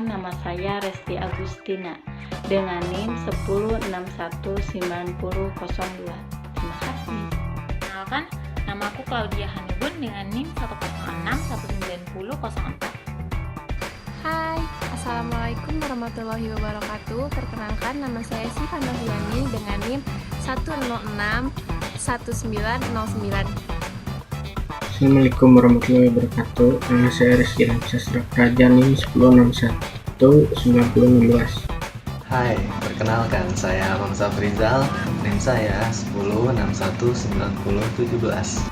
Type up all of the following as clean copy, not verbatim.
Perkenalkan, nama saya Resti Agustina dengan NIM 10619002. Terima kasih. Perkenalkan, nama aku Claudia Hanibun dengan NIM 106190004. Hai, Assalamualaikum warahmatullahi wabarakatuh. Perkenalkan, nama saya Siva Noviani dengan NIM 1061909. Assalamualaikum warahmatullahi wabarakatuh. Nama saya Rizky Sastra Praja NIM 10619016. Hai, perkenalkan saya Hamzah Rizal, NIM saya 10619017.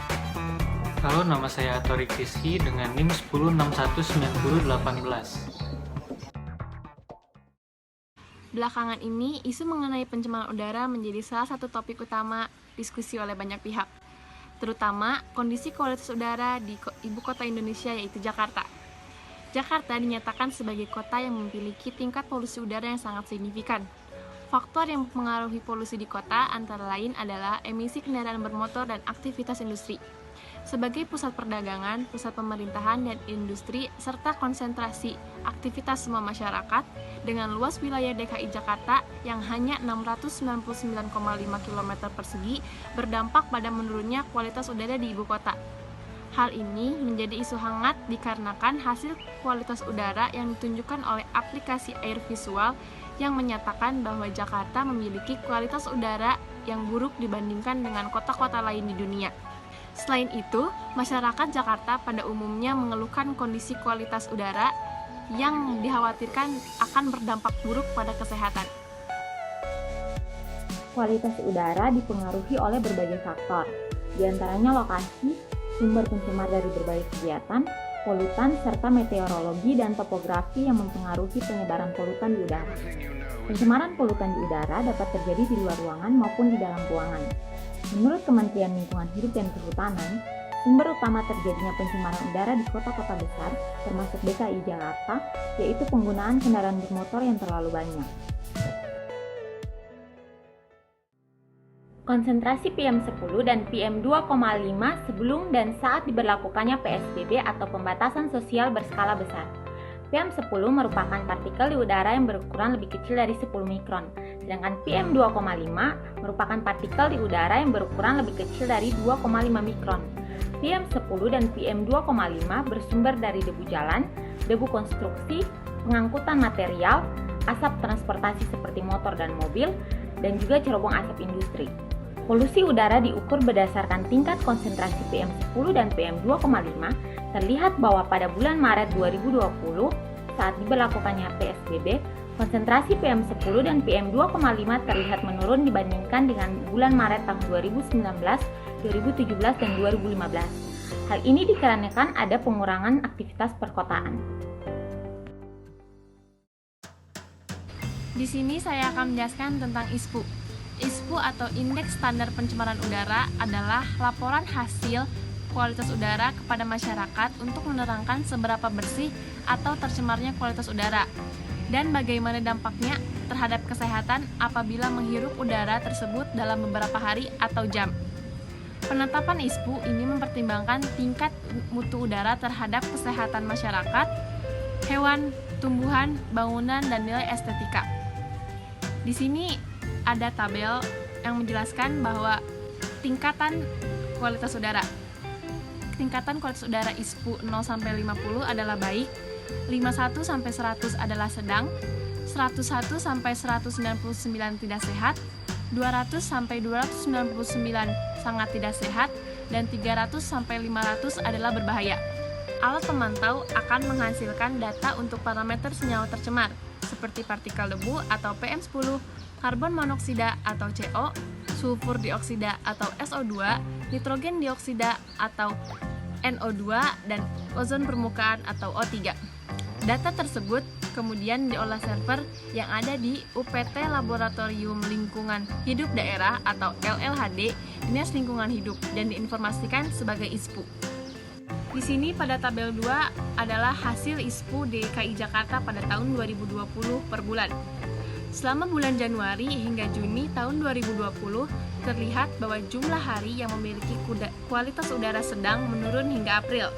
Halo, nama saya Torik Rizky dengan NIM 10619018. Belakangan ini, isu mengenai pencemaran udara menjadi salah satu topik utama diskusi oleh banyak pihak, terutama kondisi kualitas udara di ibu kota Indonesia yaitu Jakarta. Jakarta dinyatakan sebagai kota yang memiliki tingkat polusi udara yang sangat signifikan. Faktor yang mempengaruhi polusi di kota antara lain adalah emisi kendaraan bermotor dan aktivitas industri. Sebagai pusat perdagangan, pusat pemerintahan dan industri, serta konsentrasi aktivitas semua masyarakat, dengan luas wilayah DKI Jakarta yang hanya 699,5 km persegi, berdampak pada menurunnya kualitas udara di ibu kota. Hal ini menjadi isu hangat dikarenakan hasil kualitas udara yang ditunjukkan oleh aplikasi Air Visual yang menyatakan bahwa Jakarta memiliki kualitas udara yang buruk dibandingkan dengan kota-kota lain di dunia. Selain itu, masyarakat Jakarta pada umumnya mengeluhkan kondisi kualitas udara yang dikhawatirkan akan berdampak buruk pada kesehatan. Kualitas udara dipengaruhi oleh berbagai faktor, di antaranya lokasi, sumber pencemar dari berbagai kegiatan, polutan, serta meteorologi dan topografi yang mempengaruhi penyebaran polutan di udara. Pencemaran polutan di udara dapat terjadi di luar ruangan maupun di dalam ruangan. Menurut Kementerian Lingkungan Hidup dan Kehutanan, sumber utama terjadinya pencemaran udara di kota-kota besar, termasuk DKI Jakarta, yaitu penggunaan kendaraan bermotor yang terlalu banyak. Konsentrasi PM10 dan PM2,5 sebelum dan saat diberlakukannya PSBB atau pembatasan sosial berskala besar. PM10 merupakan partikel di udara yang berukuran lebih kecil dari 10 mikron, sedangkan PM2,5 merupakan partikel di udara yang berukuran lebih kecil dari 2,5 mikron. PM10 dan PM2,5 bersumber dari debu jalan, debu konstruksi, pengangkutan material, asap transportasi seperti motor dan mobil, dan juga cerobong asap industri. Polusi udara diukur berdasarkan tingkat konsentrasi PM10 dan PM2,5. Terlihat bahwa pada bulan Maret 2020, saat diberlakukannya PSBB, konsentrasi PM10 dan PM2,5 terlihat menurun dibandingkan dengan bulan Maret tahun 2019, 2017, dan 2015. Hal ini dikarenakan ada pengurangan aktivitas perkotaan. Di sini saya akan menjelaskan tentang ISPU. ISPU atau Indeks Standar Pencemaran Udara adalah laporan hasil kualitas udara kepada masyarakat untuk menerangkan seberapa bersih atau tercemarnya kualitas udara dan bagaimana dampaknya terhadap kesehatan apabila menghirup udara tersebut dalam beberapa hari atau jam. Penetapan ISPU ini mempertimbangkan tingkat mutu udara terhadap kesehatan masyarakat, hewan, tumbuhan, bangunan, dan nilai estetika. Di sini ada tabel yang menjelaskan bahwa tingkatan kualitas udara. Tingkatan kualitas udara ISPU 0-50 adalah baik, 51-100 adalah sedang, 101-199 tidak sehat, 200-299 sangat tidak sehat, dan 300-500 adalah berbahaya. Alat pemantau akan menghasilkan data untuk parameter senyawa tercemar, seperti partikel debu atau PM10, karbon monoksida atau CO, sulfur dioksida atau SO2, nitrogen dioksida atau NO2, dan ozon permukaan atau O3. Data tersebut kemudian diolah server yang ada di UPT Laboratorium Lingkungan Hidup Daerah atau LLHD, Dinas Lingkungan Hidup, dan diinformasikan sebagai ISPU. Di sini pada tabel 2 adalah hasil ISPU DKI Jakarta pada tahun 2020 per bulan. Selama bulan Januari hingga Juni tahun 2020, terlihat bahwa jumlah hari yang memiliki kualitas udara sedang menurun hingga April.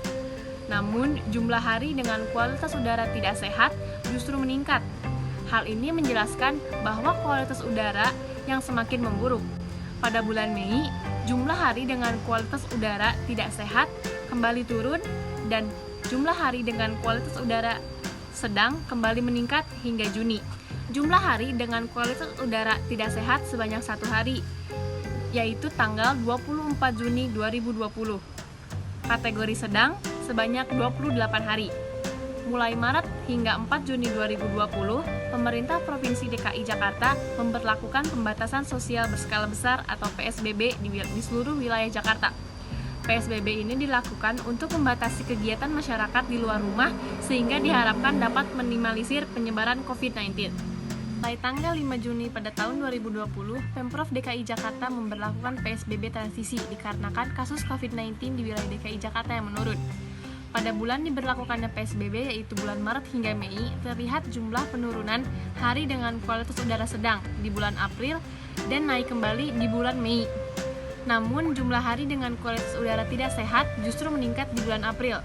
Namun, jumlah hari dengan kualitas udara tidak sehat justru meningkat. Hal ini menjelaskan bahwa kualitas udara yang semakin memburuk. Pada bulan Mei, jumlah hari dengan kualitas udara tidak sehat kembali turun dan jumlah hari dengan kualitas udara sedang kembali meningkat hingga Juni. Jumlah hari dengan kualitas udara tidak sehat sebanyak 1 hari, yaitu tanggal 24 Juni 2020. Kategori sedang sebanyak 28 hari. Mulai Maret hingga 4 Juni 2020, pemerintah Provinsi DKI Jakarta memberlakukan pembatasan sosial berskala besar atau PSBB di seluruh wilayah Jakarta. PSBB ini dilakukan untuk membatasi kegiatan masyarakat di luar rumah sehingga diharapkan dapat minimalisir penyebaran COVID-19. Mulai tanggal 5 Juni pada tahun 2020, Pemprov DKI Jakarta memberlakukan PSBB transisi dikarenakan kasus COVID-19 di wilayah DKI Jakarta yang menurun. Pada bulan diberlakukannya PSBB yaitu bulan Maret hingga Mei, terlihat jumlah penurunan hari dengan kualitas udara sedang di bulan April dan naik kembali di bulan Mei. Namun jumlah hari dengan kualitas udara tidak sehat justru meningkat di bulan April.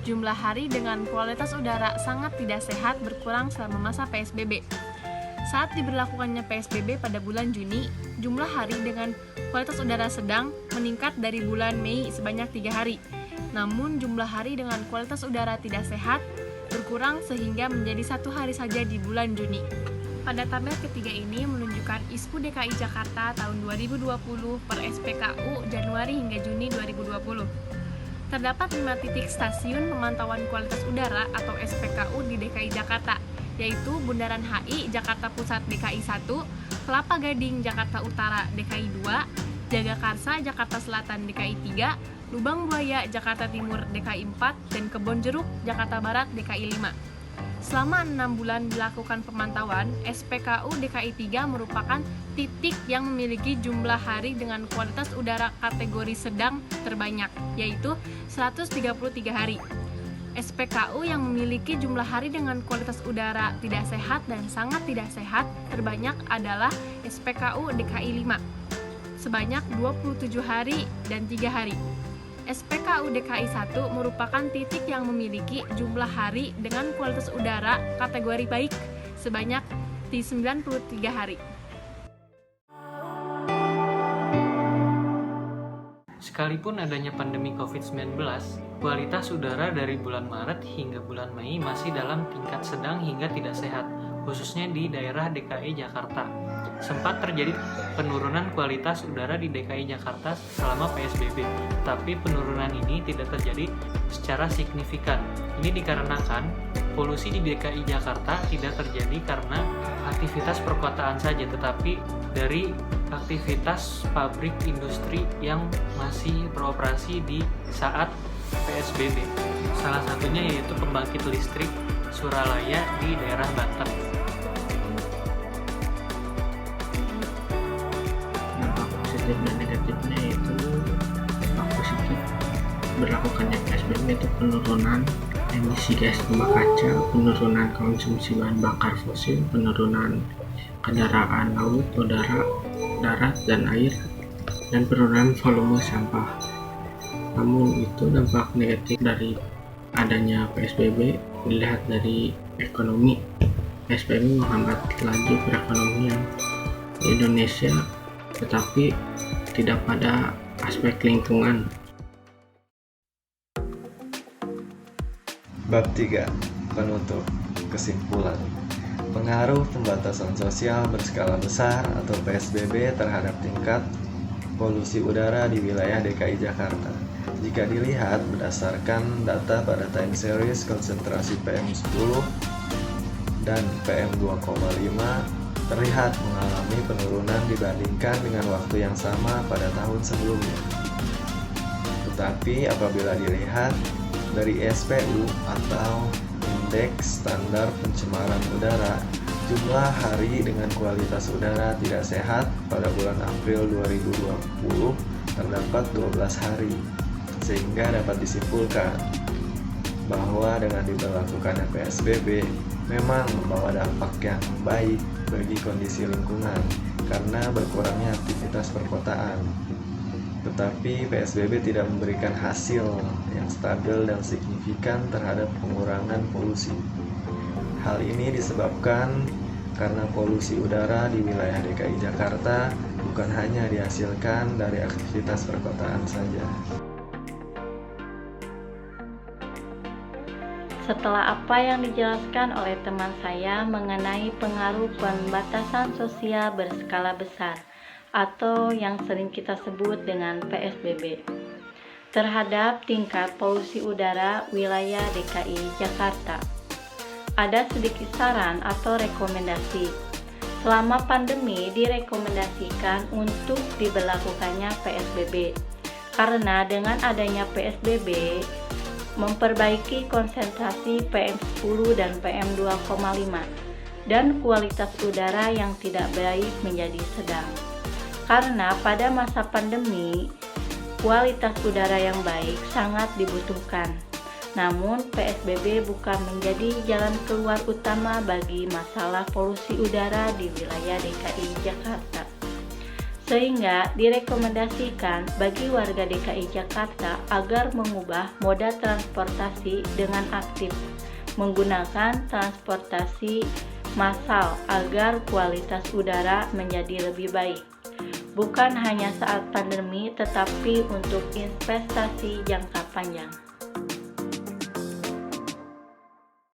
Jumlah hari dengan kualitas udara sangat tidak sehat berkurang selama masa PSBB. Saat diberlakukannya PSBB pada bulan Juni, jumlah hari dengan kualitas udara sedang meningkat dari bulan Mei sebanyak 3 hari. Namun jumlah hari dengan kualitas udara tidak sehat berkurang sehingga menjadi 1 hari saja di bulan Juni. Pada tabel ketiga ini menunjukkan ISPU DKI Jakarta tahun 2020 per SPKU Januari hingga Juni 2020. Terdapat 5 titik stasiun pemantauan kualitas udara atau SPKU di DKI Jakarta, yaitu Bundaran HI Jakarta Pusat DKI 1, Kelapa Gading Jakarta Utara DKI 2, Jagakarsa Jakarta Selatan DKI 3, Lubang Buaya Jakarta Timur DKI 4, dan Kebonjeruk Jakarta Barat DKI 5. Selama 6 bulan dilakukan pemantauan, SPKU DKI 3 merupakan titik yang memiliki jumlah hari dengan kualitas udara kategori sedang terbanyak, yaitu 133 hari. SPKU yang memiliki jumlah hari dengan kualitas udara tidak sehat dan sangat tidak sehat terbanyak adalah SPKU DKI 5, sebanyak 27 hari dan 3 hari. SPKU DKI 1 merupakan titik yang memiliki jumlah hari dengan kualitas udara kategori baik sebanyak 93 hari. Sekalipun adanya pandemi COVID-19, kualitas udara dari bulan Maret hingga bulan Mei masih dalam tingkat sedang hingga tidak sehat, khususnya di daerah DKI Jakarta. Sempat terjadi penurunan kualitas udara di DKI Jakarta selama PSBB, tapi penurunan ini tidak terjadi secara signifikan. Ini dikarenakan polusi di DKI Jakarta tidak terjadi karena aktivitas perkotaan saja, tetapi dari aktivitas pabrik industri yang masih beroperasi di saat PSBB. Salah satunya yaitu pembangkit listrik Suralaya di daerah Banten. Dampak positif dan negatifnya yaitu dampak positif berlakukannya PSBB itu penurunan emisi gas rumah kaca, penurunan konsumsi bahan bakar fosil, penurunan kendaraan laut, udara, darat, dan air, dan penurunan volume sampah. Namun itu dampak negatif dari adanya PSBB dilihat dari ekonomi. PSBB menghambat laju perekonomian di Indonesia, tetapi tidak pada aspek lingkungan. Bab 3. Penutup. Kesimpulan. Pengaruh pembatasan sosial berskala besar atau PSBB terhadap tingkat polusi udara di wilayah DKI Jakarta. Jika dilihat berdasarkan data pada time series konsentrasi PM10 dan PM2,5 terlihat mengalami penurunan dibandingkan dengan waktu yang sama pada tahun sebelumnya. Tetapi apabila dilihat dari SPU atau Indeks Standar Pencemaran Udara, jumlah hari dengan kualitas udara tidak sehat pada bulan April 2020 terdapat 12 hari, sehingga dapat disimpulkan bahwa dengan diberlakukannya PSBB memang membawa dampak yang baik bagi kondisi lingkungan karena berkurangnya aktivitas perkotaan. Tetapi PSBB tidak memberikan hasil yang stabil dan signifikan terhadap pengurangan polusi. Hal ini disebabkan karena polusi udara di wilayah DKI Jakarta bukan hanya dihasilkan dari aktivitas perkotaan saja. Setelah apa yang dijelaskan oleh teman saya mengenai pengaruh pembatasan sosial berskala besar atau yang sering kita sebut dengan PSBB terhadap tingkat polusi udara wilayah DKI Jakarta, ada sedikit saran atau rekomendasi. Selama pandemi direkomendasikan untuk diberlakukannya PSBB karena dengan adanya PSBB memperbaiki konsentrasi PM10 dan PM2,5 dan kualitas udara yang tidak baik menjadi sedang. Karena pada masa pandemi, kualitas udara yang baik sangat dibutuhkan. Namun, PSBB bukan menjadi jalan keluar utama bagi masalah polusi udara di wilayah DKI Jakarta. Sehingga direkomendasikan bagi warga DKI Jakarta agar mengubah moda transportasi dengan aktif, menggunakan transportasi massal agar kualitas udara menjadi lebih baik. Bukan hanya saat pandemi, tetapi untuk investasi jangka panjang.